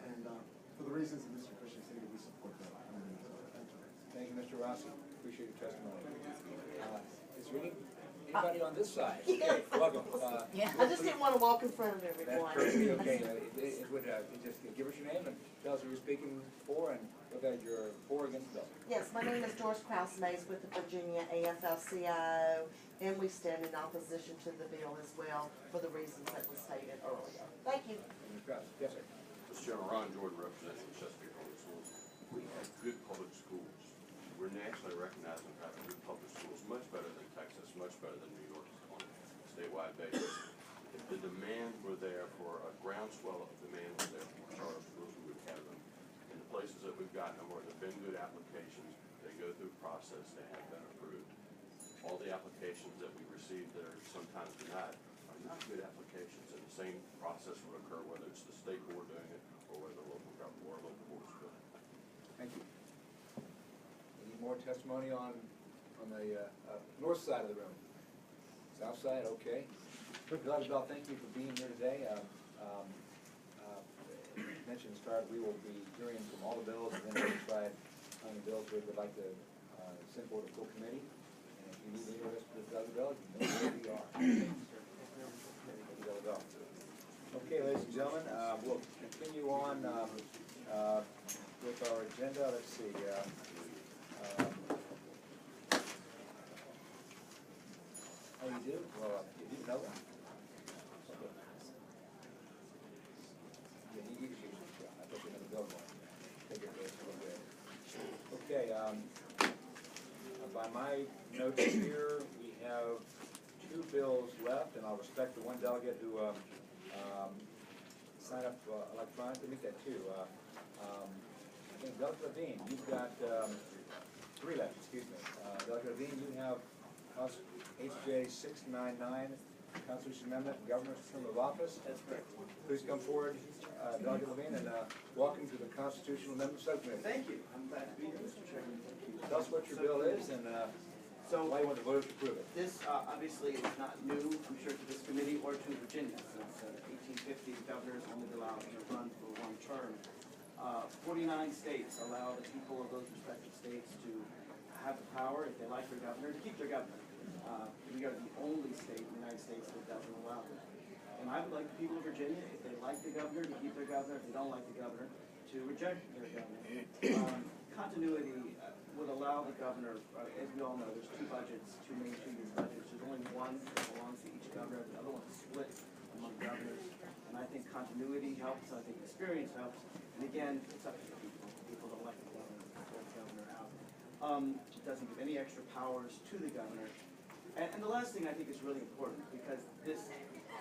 And for the reasons that Mr. Cushing stated, we support the amendment. Thank you, Mr. Rossi. Appreciate your testimony. Is there anybody on this side? Okay, welcome. I just didn't want to walk in front of everyone. That's perfectly okay. It would, just give us your name and tell us who you're speaking for and whether you're for or against the bill. Yes, my name is Doris Krause-Mays with the Virginia AFL-CIO, and we stand in opposition to the bill as well for the reasons that was stated earlier. Thank you. Ms. Krause. Yes, sir. Mr. Chairman, Ron Jordan represents the Chesapeake Public Schools. We have good public schools. We're nationally recognized for having good public schools, much better than Texas, much better than New York on a statewide basis. If the demand were there for a groundswell of demand was there for charter schools, we would have them. In the places that we've gotten them where there have been good applications, they go through a process, they have been approved. All the applications that we receive that are sometimes denied are not good applications, and the same process would occur whether it's the state board doing it or whether the local government or local board is doing it. Thank you. Any more testimony on the north side of the room? South side, okay. Dr. Bell, thank you for being here today. Mentioned at the start, we will be hearing from all the bills and then we'll decide how many bills we would like to send forward to full committee. And if you need any of us with Dr. Bell, you know where we are. Okay, ladies and gentlemen, we'll continue on with our agenda. Let's see. How you do? Well, you didn't know that. Okay. Yeah, you can use it. I thought you had a bill going. Take it a little bit. Okay, by my notes here, we have 2 bills left, and I'll respect the one delegate who signed up electronically. Make that 2. I think Delegate Levine, you've got 3 left, excuse me. Delegate Levine, you have House HJ 699, Constitution Amendment, Governor's Term of Office. That's correct. Please come forward, Delegate Levine, and welcome to the Constitutional Amendment Subcommittee. Thank you. I'm glad to be here, Mr. Chairman. Thank you. Tell us what your bill is and why you want the voters to approve it. This obviously is not new, I'm sure, to this committee or to Virginia. Since 1850, governors only allowed to run for 1 term. 49 states allow the people of those respective states to have the power, if they like their governor, to keep their governor. We are the only state in the United States that doesn't allow that. And I would like the people of Virginia, if they like the governor, to keep their governor. If they don't like the governor, to reject their governor. Continuity would allow the governor, as we all know, there's 2 budgets, 2 main 2-year budgets. There's only one that belongs to each governor. The other one's split among governors. And I think continuity helps. I think experience helps. And again, it's up to the people. People don't like the governor, vote the governor out. It doesn't give any extra powers to the governor. And the last thing I think is really important, because this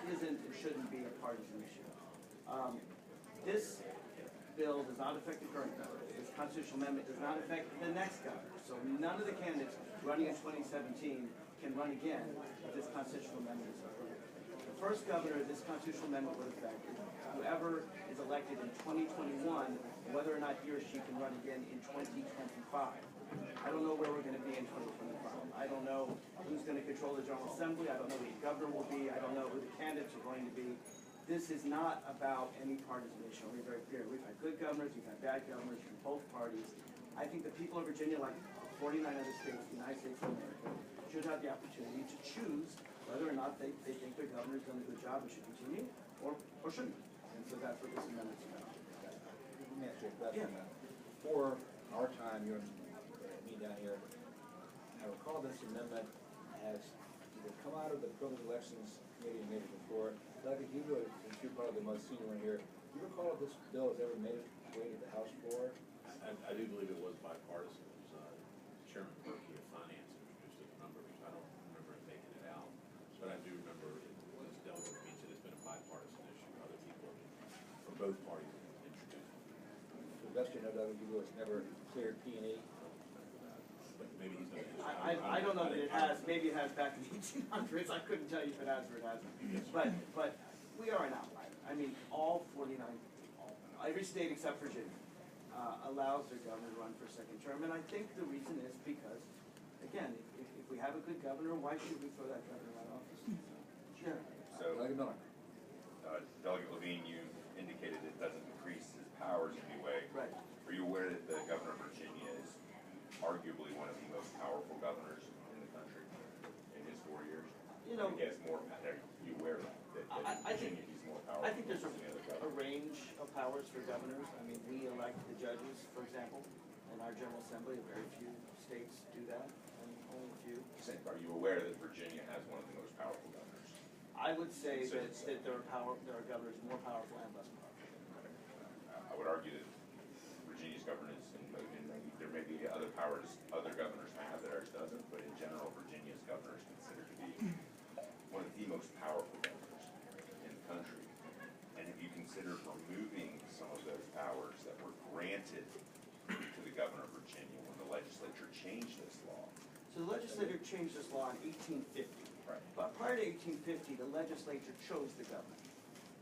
isn't and shouldn't be a partisan issue. This bill does not affect the current governor. This constitutional amendment does not affect the next governor. So none of the candidates running in 2017 can run again if this constitutional amendment is approved. The first governor this constitutional amendment would affect is whoever is elected in 2021, whether or not he or she can run again in 2025. I don't know where we're going to be in 2025. I don't know who's going to control the General Assembly. I don't know who the governor will be. I don't know who the candidates are going to be. This is not about any partisan issue. I'll be very clear. We've had good governors. We've had bad governors from both parties. I think the people of Virginia, like 49 other states, the United States of America, should have the opportunity to choose whether or not they think their governor's done a good job and should continue or shouldn't. And so that's what this amendment's about. Let me ask you a question. For our time, you're me down here, I recall this amendment has either come out of the Privileged Elections Committee and made it before. Dr. Hugo, since you're probably the most senior one here, do you recall if this bill has ever made its way to the House floor? I do believe it was bipartisan. It was Chairman Perkey of Finance introduced it a number of years. I don't remember it making it out, but I do remember it was delegate means that it's been a bipartisan issue. Other people from both parties have introduced it. To the best you know, Dr. Hugo, it's never cleared P&E. But maybe he's done it. I don't know that it has. Maybe it has back in the 1800s. I couldn't tell you if it has or it hasn't. But we are an outlier. I mean, all 49, every state except Virginia allows their governor to run for a 2nd term. And I think the reason is because, again, if we have a good governor, why should we throw that governor out of office? Sure. So, Delegate Miller. Delegate Levine, know, He has more, are you aware of that? I think, Virginia, he's more powerful I think there's than any other a governor. range of powers for governors. I mean, we elect the judges, for example, in our General Assembly. Very few states do that, and only a few. Are you aware that Virginia has one of the most powerful governors? I would say that there are governors more powerful and less powerful. I would argue that Virginia's governance, and there may be other powers other governors have that ours doesn't, but in general, Virginia's governor is considered to be one of the most powerful governors in the country. And if you consider removing some of those powers that were granted to the governor of Virginia when the legislature changed this law. So the legislature changed this law in 1850. Right. But prior to 1850, the legislature chose the governor.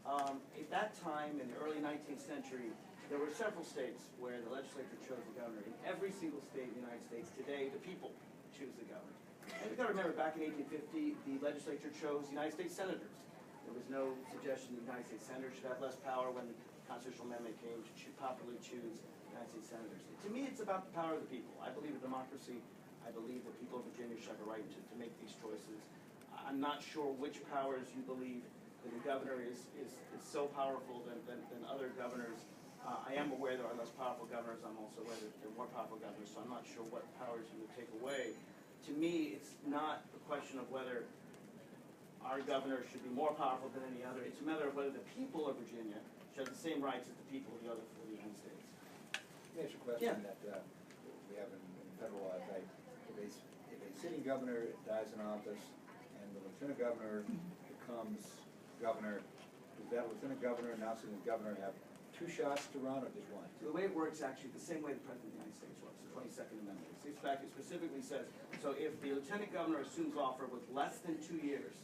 At that time, in the early 19th century, there were several states where the legislature chose the governor. In every single state in the United States today, the people choose the governor. And you've got to remember, back in 1850, the legislature chose United States senators. There was no suggestion that United States senators should have less power when the constitutional amendment came to popularly choose United States senators. To me, it's about the power of the people. I believe in democracy. I believe that people of Virginia should have a right to make these choices. I'm not sure which powers you believe that the governor is so powerful than other governors. I am aware there are less powerful governors. I'm also aware that there are more powerful governors, so I'm not sure what powers you would take away. To me, it's not a question of whether our governor should be more powerful than any other. It's a matter of whether the people of Virginia should have the same rights as the people of the other 40 United States. Let me ask you a question that we have in federal law. If a sitting governor dies in office and the lieutenant governor becomes governor, does that lieutenant governor and now sitting governor have two shots to run or just one? So the way it works actually the same way the President of the United States works, the 22nd Amendment. It specifically says, so if the lieutenant governor assumes office with less than 2 years,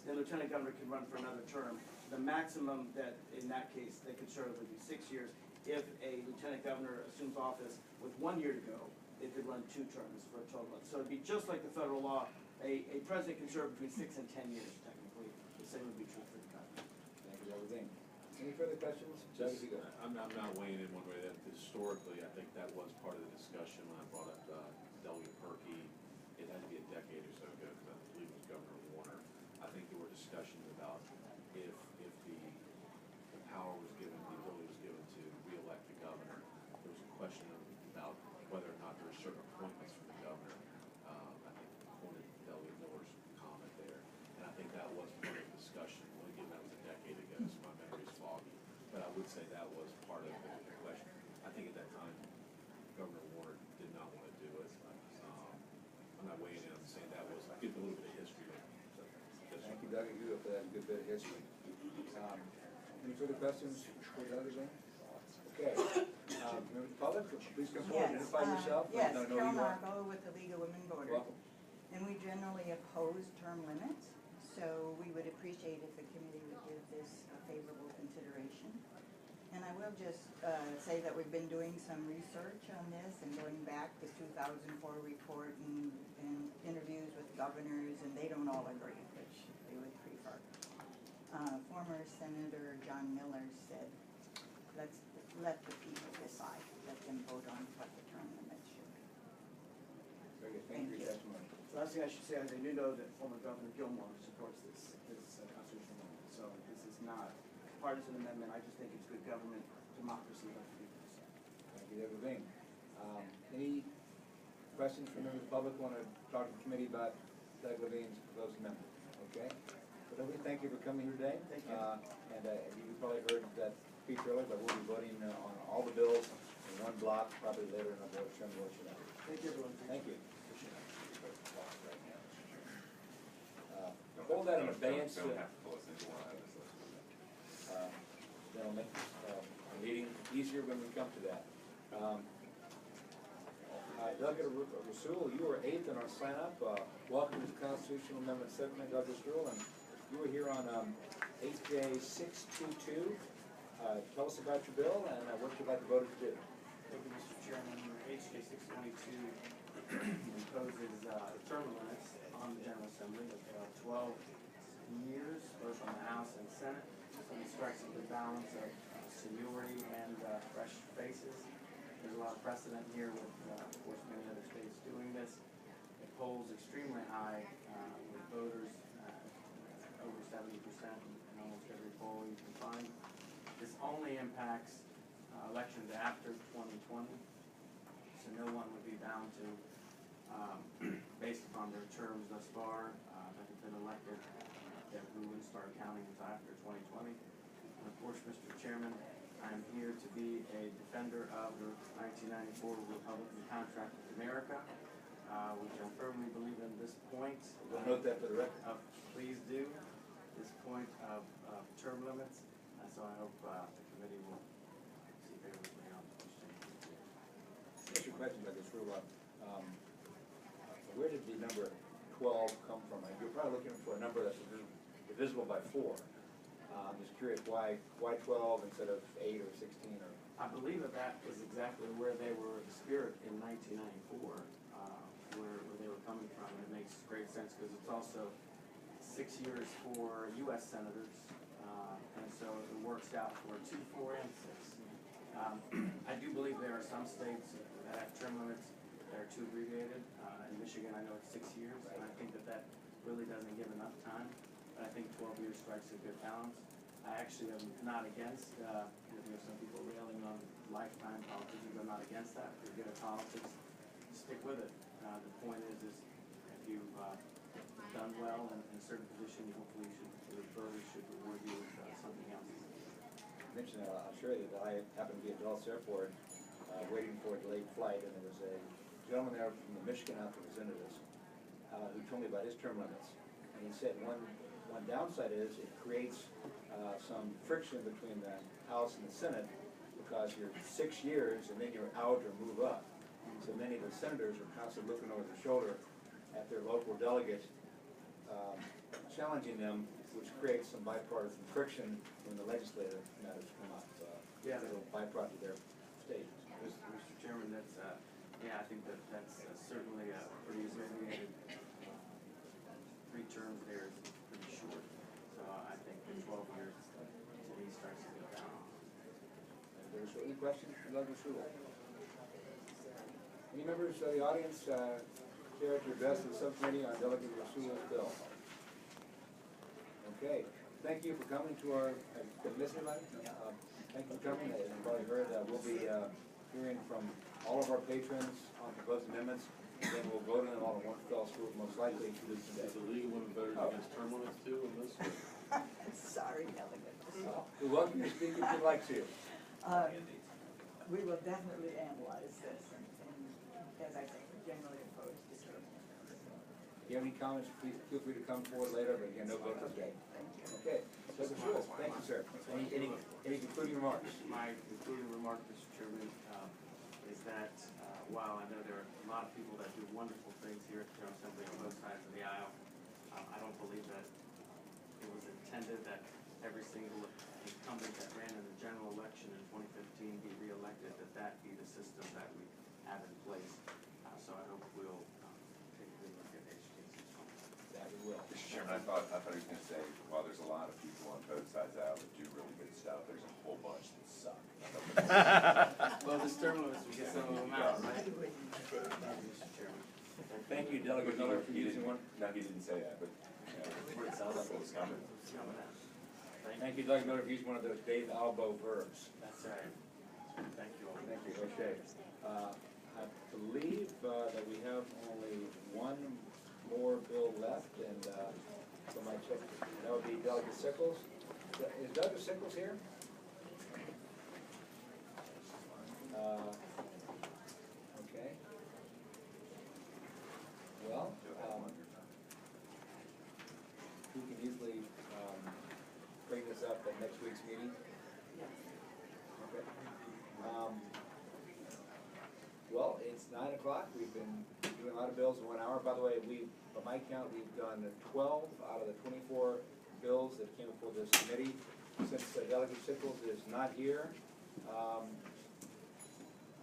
then lieutenant governor can run for another term. The maximum that, in that case, they could serve would be 6 years. If a lieutenant governor assumes office with 1 year to go, they could run 2 terms for a total. So it'd be just like the federal law. A president can serve between 6 and 10 years, technically. The same would be true for the governor. Thank you, Dr. Dean. Any further questions? Just, I'm not weighing in one way or the other. Historically, I think that was part of the discussion when I brought up Delegate Perkey. It had to be a decade or so ago because I believe it was Governor Warner. I think there were discussions about if the power was given, the ability was given to re-elect the governor. There was a question about whether or not there were certain appointments from the governor. I think quoted Delegate Miller's comment there, and I think that was part of the discussion. Well, again, that was a decade ago, so my memory is foggy. But I would say that was part of the question. I think at that time, Governor Warner did not want to do it. I'm not weighing in. I'm saying that was, I give a little bit of history there. So, thank you, Doug, you for that good bit of history. Any further questions for Doug again? Okay. Members of the public, please come forward, identify yourself. Yes, Let them know Carol who you are. Marco with the League of Women Voters. Welcome. And we generally oppose term limits, so we would appreciate if the committee would give this a favorable consideration. And I will just say that we've been doing some research on this and going back to 2004 report and interviews with governors, and they don't all agree, which they would prefer. Former Senator John Miller said, let's let the people decide, let them vote on what the term limits should be. Very good, thank you for your testimony. Last thing I should say is I do know that former Governor Gilmore supports this constitutional amendment. So this is not a partisan amendment. I just think it's good government, democracy, let the people decide. Thank you, Dr. Levine. Any questions from members of the public want to talk to the committee about Doug Levine's proposed amendment? Okay. But Levine, thank you for coming here today. Thank you. And you probably heard that speech earlier, but we'll be voting on all the bills in one block, probably later in the vote. Thank you, everyone. Thank you. Hold that in abeyance. That'll make the meeting easier when we come to that. Doug Rasul, you were 8th in our sign-up. Welcome to the Constitutional Amendment Subcommittee, Doug Rasul, and you were here on HJ 622. Tell us about your bill and what you'd like the voters to do. Thank you, Mr. Chairman. HJ 622 imposes term limits on the General Assembly of 12 years, both on the House and Senate. And it strikes a good balance of seniority and fresh faces. There's a lot of precedent here with, of course, many other states doing this. It polls extremely high with voters in almost every poll you can find. This only impacts elections after 2020, so no one would be bound to, based upon their terms thus far, that have been elected, that we wouldn't start counting until after 2020. And of course, Mr. Chairman, I'm here to be a defender of the 1994 Republican Contract with America, which I firmly believe in this point. We'll note that for the record. Please do, this point of term limits. So I hope the committee will see favorably on those changes. Just a question about this rule. Where did the number 12 come from? You're probably looking for a number that's divisible by 4. I'm just curious why 12 instead of 8 or 16 or? I believe that is exactly where they were the spirit in 1994, where they were coming from. And it makes great sense because it's also 6 years for U.S. senators, and so it works out for 2, 4, and 6. I do believe there are some states that have term limits that are too abbreviated. In Michigan, I know it's 6 years, and I think that really doesn't give enough time. But I think 12 years strikes a good balance. I actually am not against, some people railing on lifetime politicians. I'm not against that. If you're good at politics, stick with it. The point is if you've done well in a certain position, hopefully the voters should reward you with something else. Mention that I'll show you that I happened to be at Dulles Airport waiting for a delayed flight, and there was a gentleman there from the Michigan House of Representatives who told me about his term limits. And he said one downside is it creates some friction between the House and the Senate because you're 6 years and then you're out or move up. So many of the senators are constantly looking over their shoulder at their local delegates, challenging them, which creates some bipartisan friction when the legislative matters come up. Yeah, it'll byproduct of their state. Mr. Chairman, that's I think that's certainly a pretty abbreviated. 3 terms there is pretty short, so I think the 12 years to me strikes a good balance. Any questions for Douglas Rule? Any members of the audience care to address the subcommittee on Delegate Rasul's bill? Okay, thank you for coming to our, thank you for coming. As you've already heard, we'll be hearing from all of our patrons on proposed amendments, and then we'll vote on them all in one fell swoop, most likely to this today. Is the League of Women Voters against term limits too in this? Sorry, Delegate. You're welcome to speak if you'd like to. We will definitely analyze this, and as I say, we're generally opposed to term limits. If you have any comments, please feel free to come forward later, but again, no vote today. Thank you. Okay, Douglas Rule, thank you, sir. Any concluding remarks? My concluding remark, Mr. Chairman, is that while I know there are a lot of people that do wonderful things here at the General Assembly on both sides of the aisle, I don't believe that it was intended that every single incumbent that ran in the general election in 2015 be reelected, that be the system that we have in place. So I hope we'll take a good look at HT's. That we will. Mr. Chairman, I thought he was going to say, while there's a lot of people on both sides of the aisle that do really good stuff, there's a whole bunch that suck. Well, this term limits, we get some of them out, right? Mr. Chairman. Thank you, Delegate Miller, for using one. No, he didn't say that, but it sounds like it was coming. Thank you, Delegate Miller, for using one of those Dave Albo verbs. That's right. Thank you all. Thank you, okay. I believe that we have only one more bill left, and so my check, that would be Delegate Sickles. Is Douglas Sickles here? Okay. Well, we can easily bring this up at next week's meeting. Okay. Well, it's 9 o'clock. We've been doing a lot of bills in 1 hour. By the way, by my count, we've done 12 out of the 24 bills that came before this committee. Since Delegate Sickles is not here,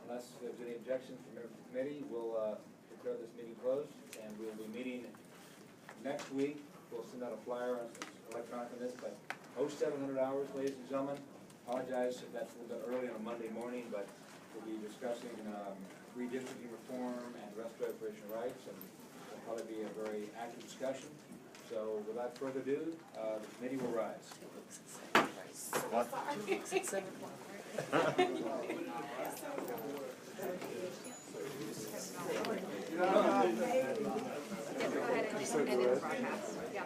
unless there's any objections from members of the committee, we'll declare this meeting closed, and we'll be meeting next week. We'll send out a flyer electronic on this, but 0700 hours, ladies and gentlemen. Apologize if that's a little bit early on a Monday morning, but we'll be discussing redistricting reform and restoration of rights, and it'll probably be a very active discussion. So So without further ado, the committee will rise. Go ahead and end it in broadcast. Yeah.